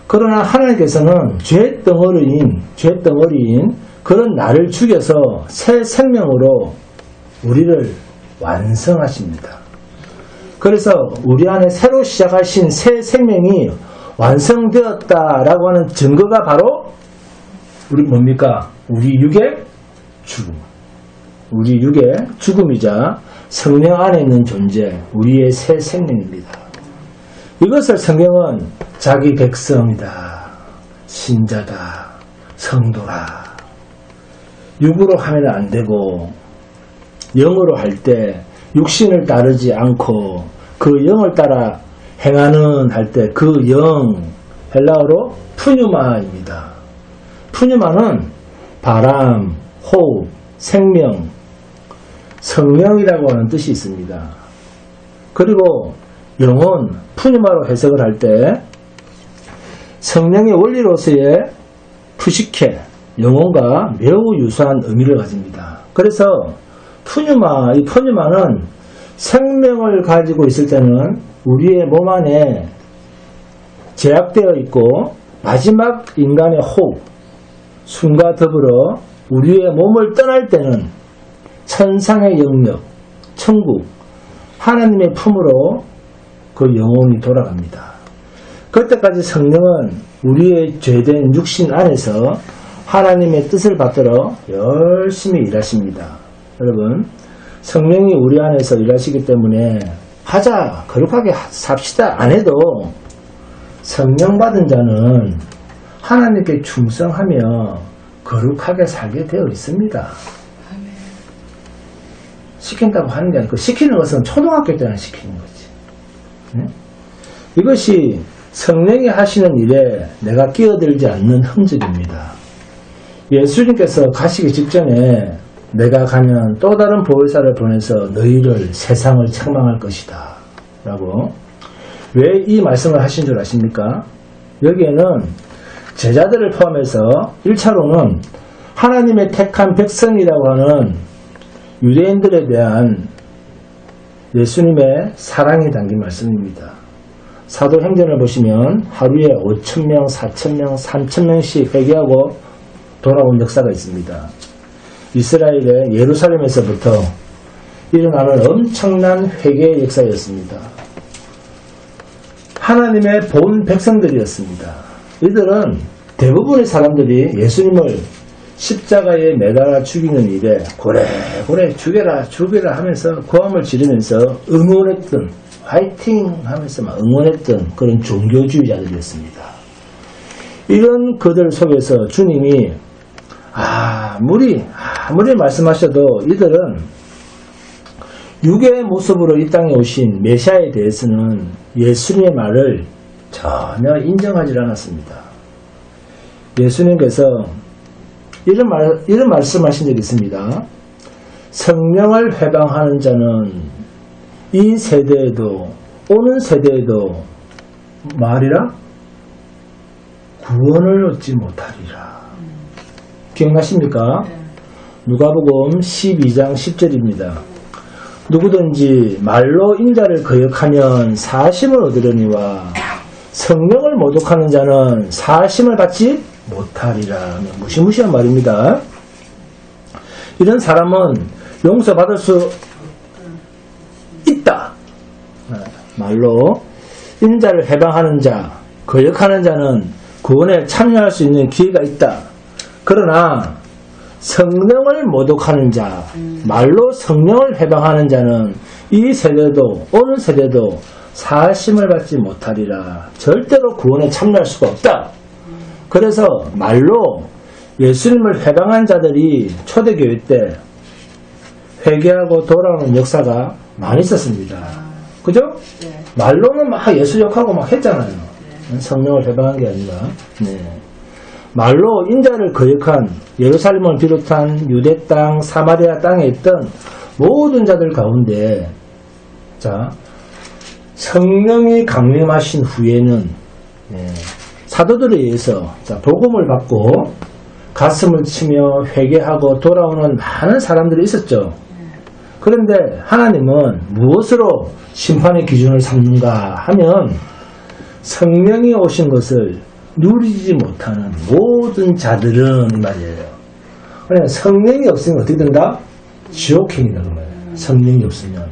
그러나 하나님께서는 죄덩어리인 그런 나를 죽여서 새 생명으로 우리를 완성하십니다. 그래서 우리 안에 새로 시작하신 새 생명이 완성되었다라고 하는 증거가 바로 우리 뭡니까? 우리 육의 죽음. 우리 육의 죽음이자 성령 안에 있는 존재, 우리의 새 생명입니다. 이것을 성경은 자기 백성이다, 신자다, 성도라. 육으로 하면 안 되고 영으로 할 때 육신을 따르지 않고 그 영을 따라 행하는 할 때 그 영, 헬라어로 푸뉴마입니다. 푸뉴마는 바람, 호흡, 생명, 성령이라고 하는 뜻이 있습니다. 그리고 영혼, 푸뉴마로 해석을 할 때 성령의 원리로서의 푸시케, 영혼과 매우 유사한 의미를 가집니다. 그래서 이 푸뉴마는 생명을 가지고 있을 때는 우리의 몸 안에 제약되어 있고 마지막 인간의 호흡, 숨과 더불어 우리의 몸을 떠날 때는 천상의 영역, 천국, 하나님의 품으로 그 영혼이 돌아갑니다. 그때까지 성령은 우리의 죄된 육신 안에서 하나님의 뜻을 받들어 열심히 일하십니다. 여러분, 성령이 우리 안에서 일하시기 때문에 하자, 거룩하게 삽시다 안 해도 성령 받은 자는 하나님께 충성하며 거룩하게 살게 되어 있습니다. 시킨다고 하는 게 아니고 시키는 것은 초등학교 때는 시키는 거지. 네? 이것이 성령이 하시는 일에 내가 끼어들지 않는 흔적입니다. 예수님께서 가시기 직전에 내가 가면 또 다른 보혜사를 보내서 너희를 세상을 책망할 것이다 라고. 왜 이 말씀을 하신 줄 아십니까? 여기에는 제자들을 포함해서 1차로는 하나님의 택한 백성이라고 하는 유대인들에 대한 예수님의 사랑이 담긴 말씀입니다. 사도행전을 보시면 하루에 5,000명, 4,000명, 3,000명씩 회개하고 돌아온 역사가 있습니다. 이스라엘의 예루살렘에서부터 일어나는 엄청난 회개의 역사였습니다. 하나님의 본 백성들이었습니다. 이들은 대부분의 사람들이 예수님을 십자가에 매달아 죽이는 일에 고래고래 죽여라 죽여라 하면서 고함을 지르면서 응원했던, 화이팅 하면서 막 응원했던 그런 종교주의자들이었습니다. 이런 그들 속에서 주님이 아무리 말씀하셔도 이들은 육의 모습으로 이 땅에 오신 메시아에 대해서는 예수님의 말을 전혀 인정하지 않았습니다. 예수님께서 이런 말씀하신 적이 있습니다. 성령을 회방하는 자는 이 세대에도 오는 세대에도 말이라 구원을 얻지 못하리라. 기억나십니까? 누가복음 12장 10절입니다. 누구든지 말로 인자를 거역하면 사심을 얻으려니와 성령을 모독하는 자는 사심을 받지 못하리라. 무시무시한 말입니다. 이런 사람은 용서받을 수 있다. 말로 인자를 해방하는 자, 거역하는 자는 구원에 참여할 수 있는 기회가 있다. 그러나 성령을 모독하는 자, 말로 성령을 해방하는 자는 이 세대도 오는 세대도 사심을 받지 못하리라. 절대로 구원에 참여할 수가 없다. 그래서 말로 예수님을 회방한 자들이 초대교회 때 회개하고 돌아오는 역사가 많이 있었습니다. 그죠? 네. 말로는 막 예수 욕하고 막 했잖아요. 성령을 회방한 게 아니라. 네. 말로 인자를 거역한 예루살렘을 비롯한 유대 땅, 사마리아 땅에 있던 모든 자들 가운데 자 성령이 강림하신 후에는 사도들에 의해서 복음을 받고 가슴을 치며 회개하고 돌아오는 많은 사람들이 있었죠. 그런데 하나님은 무엇으로 심판의 기준을 삼는가 하면 성령이 오신 것을 누리지 못하는 모든 자들은 이 말이에요. 그러니까 성령이 없으면 어떻게 된다? 지옥행이다 그 말이에요. 성령이 없으면.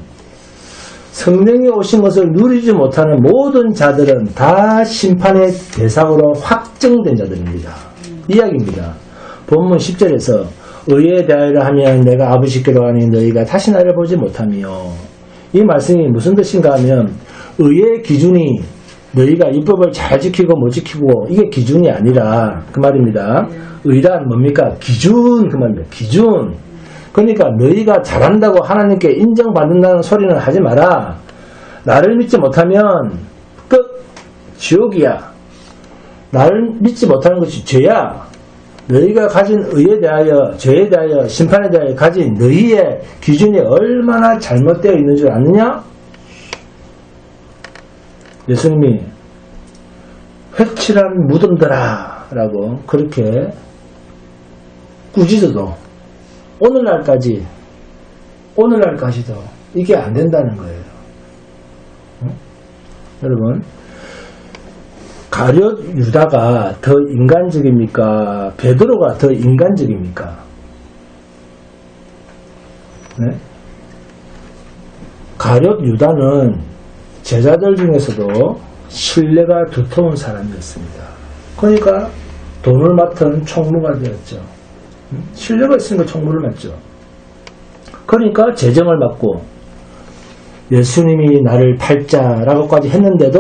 성령이 오신 것을 누리지 못하는 모든 자들은 다 심판의 대상으로 확정된 자들입니다. 이야기입니다. 본문 10절에서 의에 대하여 하면 내가 아버지께로 가니 너희가 다시 나를 보지 못하며, 이 말씀이 무슨 뜻인가 하면 의의 기준이 너희가 율법을 잘 지키고 못 지키고 이게 기준이 아니라 그 말입니다. 의란 뭡니까? 기준 그 말입니다. 기준. 그러니까 너희가 잘한다고 하나님께 인정받는다는 소리는 하지 마라. 나를 믿지 못하면 끝. 지옥이야. 나를 믿지 못하는 것이 죄야. 너희가 가진 의에 대하여, 죄에 대하여, 심판에 대하여 가진 너희의 기준이 얼마나 잘못되어 있는 줄 아느냐? 예수님이 회칠한 무덤들아 라고 그렇게 꾸짖어도 오늘날까지도 이게 안 된다는 거예요. 응? 여러분, 가룟 유다가 더 인간적입니까? 베드로가 더 인간적입니까? 네? 가룟 유다는 제자들 중에서도 신뢰가 두터운 사람이었습니다. 그러니까 돈을 맡은 총무가 되었죠. 신뢰가 있으니까 총무를 맡죠. 그러니까 재정을 맡고 예수님이 나를 팔자라고까지 했는데도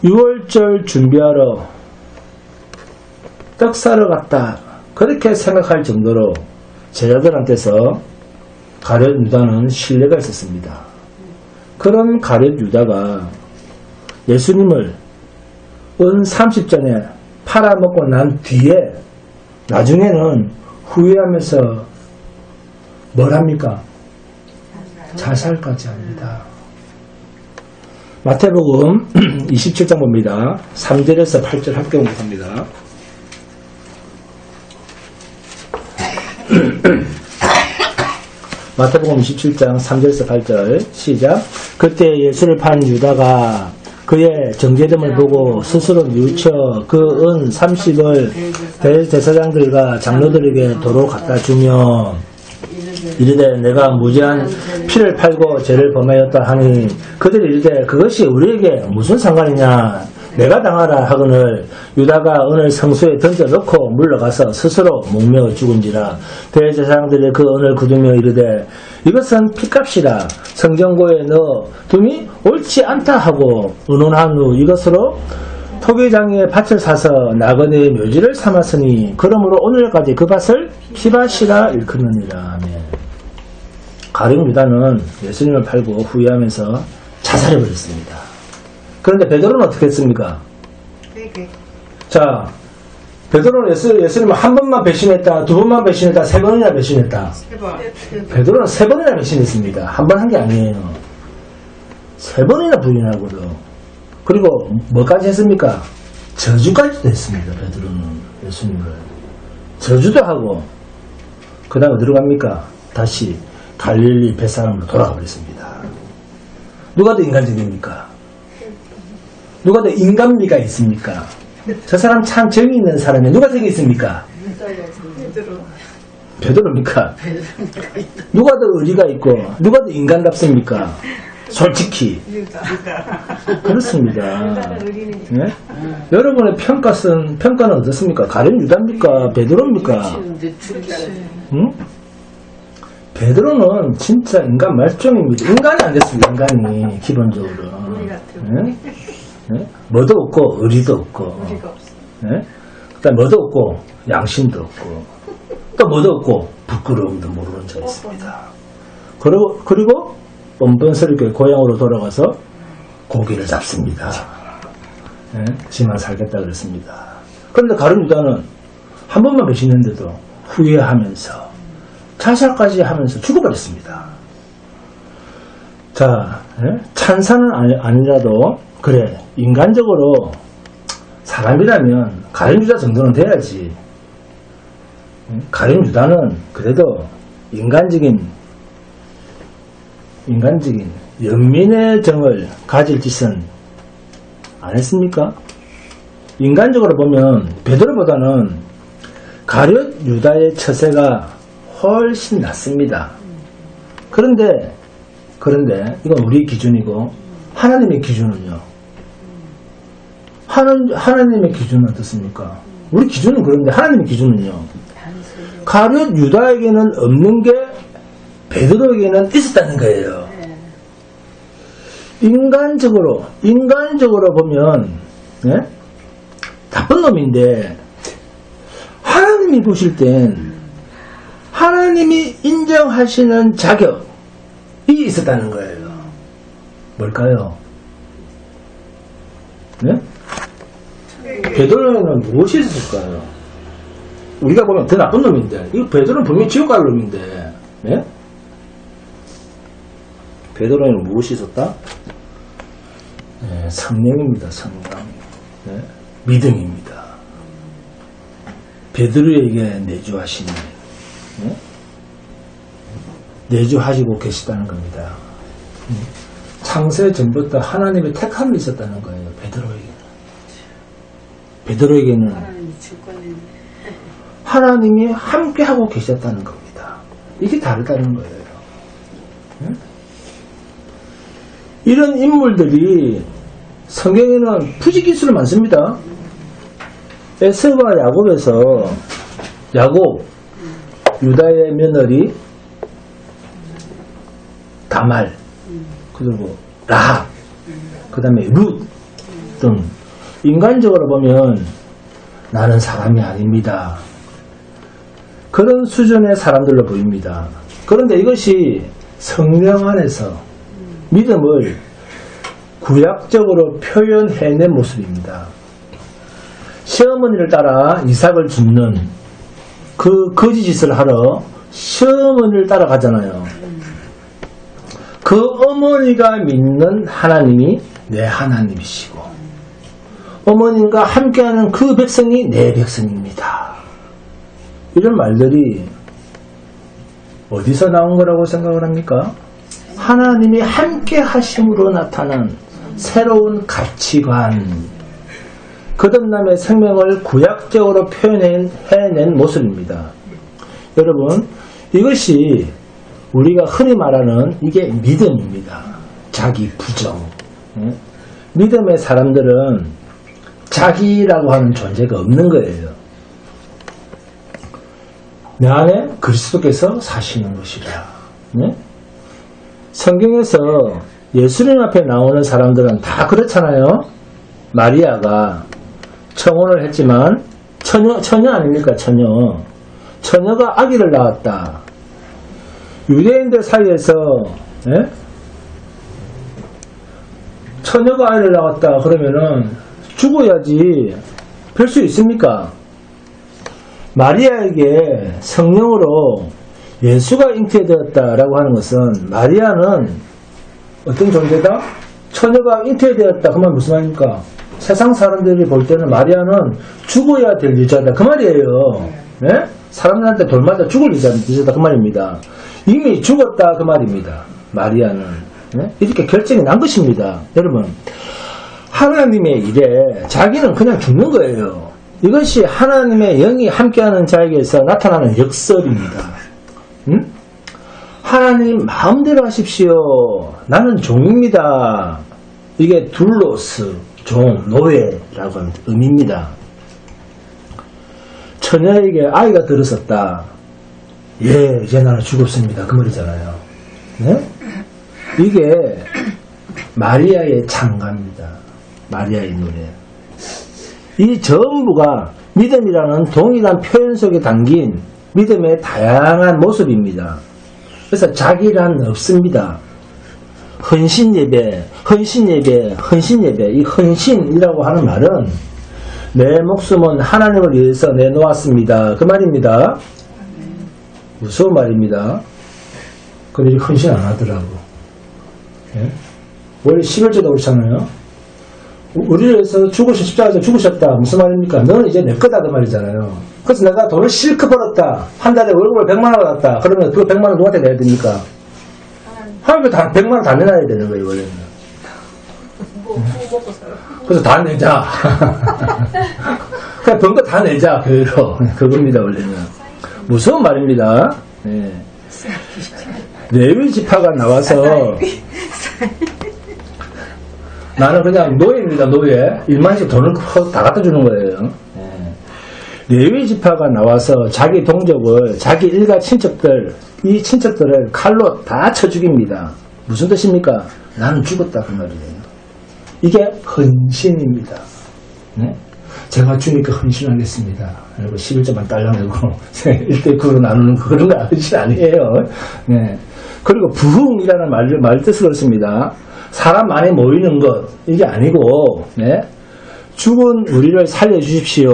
6월절 준비하러 떡 사러 갔다 그렇게 생각할 정도로 제자들한테서 가룟 유다는 신뢰가 있었습니다. 그런 가룟 유다가 예수님을 은 30전에 팔아먹고 난 뒤에 나중에는 후회하면서 뭘 합니까? 자살까지 합니다. 마태복음 27장 봅니다. 3절에서 8절 함께 봅니다. 마태복음 27장 3절에서 8절 시작. 그때 예수를 판 유다가 그의 정죄됨을 보고 스스로 뉘우쳐 그 은 30을 대제사장들과 장로들에게 도로 갖다 주며 이르되 내가 무죄한 피를 팔고 죄를 범하였다 하니 그들이 이르되 그것이 우리에게 무슨 상관이냐 내가 당하라 하거늘 유다가 은을 성소에 던져놓고 물러가서 스스로 목매어 죽은지라. 대제사장들이 그 은을 굳으며 이르되 이것은 피값이라 성경고에 넣어 둠이 옳지 않다 하고 의논한 후 이것으로 토기장에 밭을 사서 나그네의 묘지를 삼았으니 그러므로 오늘까지 그 밭을 피밭이라 일컫느니라. 아멘. 가룟 유다는 예수님을 팔고 후회하면서 자살해버렸습니다. 그런데 베드로는 어떻게 했습니까? 자, 베드로는 예수님을 한 번만 배신했다, 두 번만 배신했다, 세 번이나 배신했다. 베드로는 세 번이나 배신했습니다. 한 번 한 게 아니에요. 세 번이나 부인하고도. 그리고 뭐까지 했습니까? 저주까지도 했습니다. 베드로는 예수님을 저주도 하고 그 다음에 어디로 갑니까? 다시 갈릴리 뱃사람으로 돌아가 버렸습니다. 누가 더 인간적입니까? 누가 더 인간미가 있습니까? 저 사람 참 정이 있는 사람이 누가 정이 있습니까? 베드로입니까? 누가 더 의리가 있고 누가 더 인간답습니까? 솔직히 그렇습니다. 네? 여러분의 평가는 어떻습니까? 가룟 유다입니까? 베드로입니까? 응? 베드로는 진짜 인간 말종입니다. 인간이 안 됐습니다. 인간이 기본적으로. 네? 네? 뭐도 없고 의리도 없고 네? 그다음 뭐도 없고 양심도 없고 또 뭐도 없고 부끄러움도 모르는 자 있습니다. 그리고 뻔뻔스럽게 고향으로 돌아가서 고기를 잡습니다. 네? 지만 살겠다 그랬습니다. 그런데 가룟 유다는 한 번만 배신했는데도 후회하면서 자살까지 하면서 죽어버렸습니다. 자, 네? 찬사는 아니라도 그래 인간적으로 사람이라면 가룟 유다 정도는 돼야지. 가룟 유다는 그래도 인간적인 연민의 정을 가질 짓은 안 했습니까? 인간적으로 보면 베드로보다는 가룟 유다의 처세가 훨씬 낫습니다. 그런데 이건 우리 기준이고 하나님의 기준은요. 하나님의 기준은 어떻습니까? 우리 기준은 그런데 하나님의 기준은요. 가룟 유다에게는 없는 게 베드로에게는 있었다는 거예요. 인간적으로 보면 네? 나쁜 놈인데 하나님이 보실 땐 하나님이 인정하시는 자격이 있었다는 거예요. 뭘까요? 네? 베드로에는 무엇이 있었을까요? 우리가 보면 더 나쁜 놈인데, 이 베드로는 분명히 지옥 갈 놈인데, 네? 베드로에는 무엇이 있었다? 네, 성령입니다. 성령. 네? 믿음입니다. 베드로에게 내주하시는, 네? 내주하시고 계시다는 겁니다. 창세 전부터 하나님의 택함이 있었다는 거예요. 베드로에게는 하나님이 함께하고 계셨다는 겁니다. 이게 다르다는 거예요. 네? 이런 인물들이 성경에는 부지기수로 많습니다. 에서와 야곱에서 야곱, 유다의 며느리 다말, 그리고 라합, 그 다음에 룻 등 인간적으로 보면 나는 사람이 아닙니다. 그런 수준의 사람들로 보입니다. 그런데 이것이 성령 안에서 믿음을 구약적으로 표현해낸 모습입니다. 시어머니를 따라 이삭을 줍는 그 거짓짓을 하러 시어머니를 따라가잖아요. 그 어머니가 믿는 하나님이 내 하나님이시고 어머님과 함께하는 그 백성이 내 백성입니다. 이런 말들이 어디서 나온 거라고 생각을 합니까? 하나님이 함께 하심으로 나타난 새로운 가치관, 거듭남의 생명을 구약적으로 표현해낸 모습입니다. 여러분, 이것이 우리가 흔히 말하는 이게 믿음입니다. 자기 부정. 믿음의 사람들은 자기라고 하는 존재가 없는 거예요. 내 안에 그리스도께서 사시는 것이라. 네? 성경에서 예수님 앞에 나오는 사람들은 다 그렇잖아요. 마리아가 청혼을 했지만 처녀 아닙니까? 처녀가 아기를 낳았다. 유대인들 사이에서 처녀가 아이를 낳았다 그러면은 죽어야지 별 수 있습니까? 마리아에게 성령으로 예수가 잉태되었다라고 하는 것은 마리아는 어떤 존재다? 처녀가 잉태되었다. 그 말 무슨 말입니까? 세상 사람들이 볼 때는 마리아는 죽어야 될 여자다. 그 말이에요. 네? 사람들한테 돌마다 죽을 여자다. 그 말입니다. 이미 죽었다. 그 말입니다. 마리아는. 네? 이렇게 결정이 난 것입니다. 여러분, 하나님의 일에 자기는 그냥 죽는 거예요. 이것이 하나님의 영이 함께하는 자에게서 나타나는 역설입니다. 하나님 마음대로 하십시오. 나는 종입니다. 이게 둘로스, 종, 노예라고 하는 의미입니다. 처녀에게 아이가 들었었다. 예, 이제 나는 죽었습니다. 그 말이잖아요. 네? 이게 마리아의 찬가입니다. 마리아의 노래. 이 전부가 믿음이라는 동일한 표현 속에 담긴 믿음의 다양한 모습입니다. 그래서 자기란 없습니다. 헌신 예배. 이 헌신이라고 하는 말은 내 목숨은 하나님을 위해서 내놓았습니다. 그 말입니다. 무서운 말입니다. 근데 이렇게 헌신 안 하더라고. 예? 원래 11조도 그렇잖아요. 우리를 위해서 십자가에서 죽으셨다. 무슨 말입니까? 너는 이제 내 거다. 그 말이잖아요. 그래서 내가 돈을 실컷 벌었다. 한 달에 월급을 100만 원 받았다. 그러면 그 100만 원 누구한테 내야 됩니까? 하나님께 100만 원 다 내놔야 되는 거예요, 원래는. 그래서 다 내자. 그냥 번 거 다 내자. 그겁니다, 원래는. 무서운 말입니다. 네. 레위 지파가 나와서 나는 그냥 노예입니다. 노예. 1만씩 돈을 다 갖다 주는 거예요. 레위 지파가 나와서 자기 동족을, 자기 일가 친척들, 이 친척들을 칼로 다 쳐 죽입니다. 무슨 뜻입니까? 나는 죽었다 그 말이에요. 이게 헌신입니다. 네? 제가 주니까 헌신하겠습니다. 그리고 11조만 딸라내고 1대9로 나누는 그런 거 헌신 아니에요. 네. 그리고 부흥이라는 말 뜻을 그렇습니다. 사람 안에 모이는 것, 이게 아니고, 네? 죽은 우리를 살려주십시오.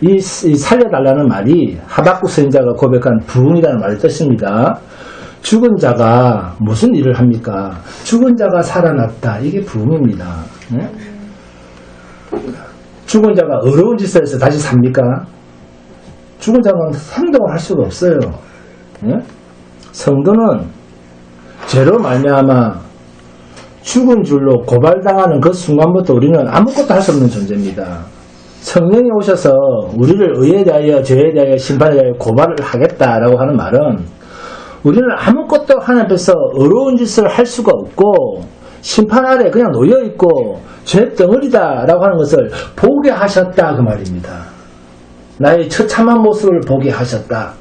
이 살려달라는 말이 하박국 선지자가 고백한 부흥이라는 말을 뜻입니다. 죽은 자가 무슨 일을 합니까? 죽은 자가 살아났다. 이게 부흥입니다. 네? 죽은 자가 어려운 짓을 해서 다시 삽니까? 죽은 자는 행동을 할 수가 없어요. 네? 성도는 죄로 말미암아 죽은 줄로 고발당하는 그 순간부터 우리는 아무것도 할 수 없는 존재입니다. 성령이 오셔서 우리를 의에 대하여 죄에 대하여 심판에 대하여 고발을 하겠다라고 하는 말은 우리는 아무것도 하나님 앞에서 어려운 짓을 할 수가 없고 심판 아래 그냥 놓여있고 죄 덩어리다라고 하는 것을 보게 하셨다 그 말입니다. 나의 처참한 모습을 보게 하셨다.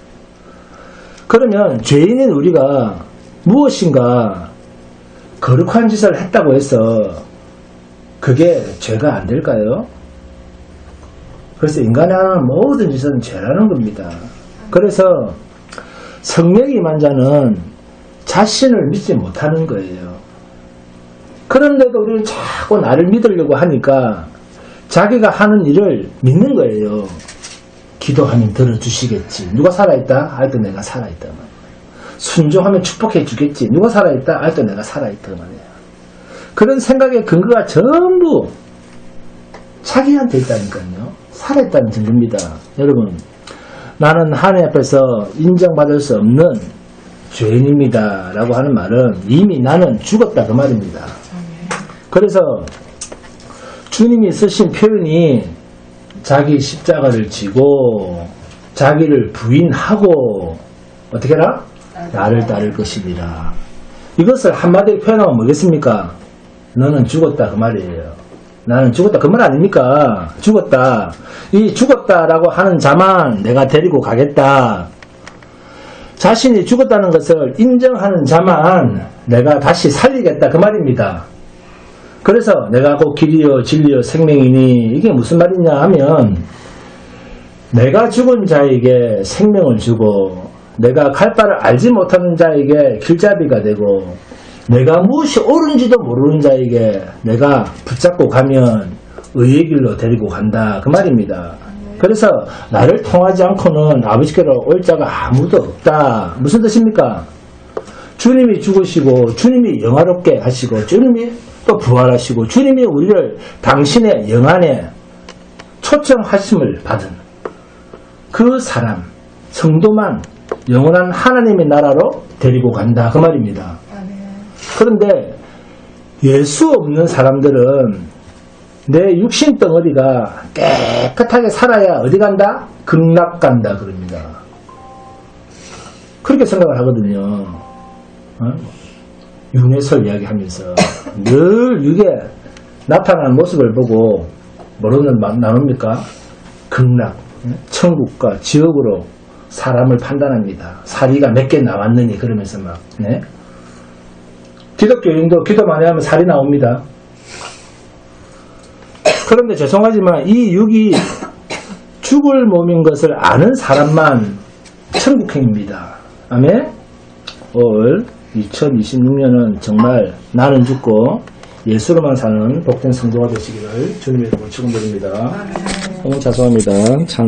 그러면 죄인인 우리가 무엇인가 거룩한 짓을 했다고 해서 그게 죄가 안 될까요? 그래서 인간이 하는 모든 짓은 죄라는 겁니다. 그래서 성령이 임한 자는 자신을 믿지 못하는 거예요. 그런데도 우리는 자꾸 나를 믿으려고 하니까 자기가 하는 일을 믿는 거예요. 기도하면 들어주시겠지. 누가 살아있다? 알 때 내가 살아있다. 순종하면 축복해 주겠지. 누가 살아있다? 알 때 내가 살아있다. 말이야. 그런 생각의 근거가 전부 자기한테 있다니까요. 살아있다는 증거입니다. 여러분, 나는 하나님 앞에서 인정받을 수 없는 죄인입니다. 라고 하는 말은 이미 나는 죽었다 그 말입니다. 그래서 주님이 쓰신 표현이 자기 십자가를 지고 자기를 부인하고 어떻게 해라? 나를 따를 것이니라. 이것을 한마디로 표현하면 뭐겠습니까? 너는 죽었다 그 말이에요. 나는 죽었다 그 말 아닙니까? 죽었다. 이 죽었다라고 하는 자만 내가 데리고 가겠다. 자신이 죽었다는 것을 인정하는 자만 내가 다시 살리겠다 그 말입니다. 그래서 내가 곧 길이요 진리요 생명이니 이게 무슨 말이냐 하면 내가 죽은 자에게 생명을 주고 내가 갈 바를 알지 못하는 자에게 길잡이가 되고 내가 무엇이 옳은지도 모르는 자에게 내가 붙잡고 가면 의의 길로 데리고 간다 그 말입니다. 그래서 나를 통하지 않고는 아버지께로 올 자가 아무도 없다. 무슨 뜻입니까? 주님이 죽으시고 주님이 영화롭게 하시고 주님이 또 부활하시고 주님이 우리를 당신의 영안에 초청하심을 받은 그 사람 성도만 영원한 하나님의 나라로 데리고 간다 그 말입니다. 그런데 예수 없는 사람들은 내 육신 덩어리가 깨끗하게 살아야 어디 간다? 극락 간다 그럽니다. 그렇게 생각을 하거든요. 윤회설 이야기하면서 늘 이게 나타나는 모습을 보고 뭐로 나눕니까? 극락, 천국과 지옥으로 사람을 판단합니다. 살이가 몇 개 나왔느니 그러면서 막 네? 기독교인도 기도 많이 하면 살이 나옵니다. 그런데 죄송하지만 이 육이 죽을 몸인 것을 아는 사람만 천국행입니다. 아멘? 올 2026년은 정말 나는 죽고 예수로만 사는 복된 성도가 되시기를 주님의 이름으로 축원드립니다. 너무 죄송합니다.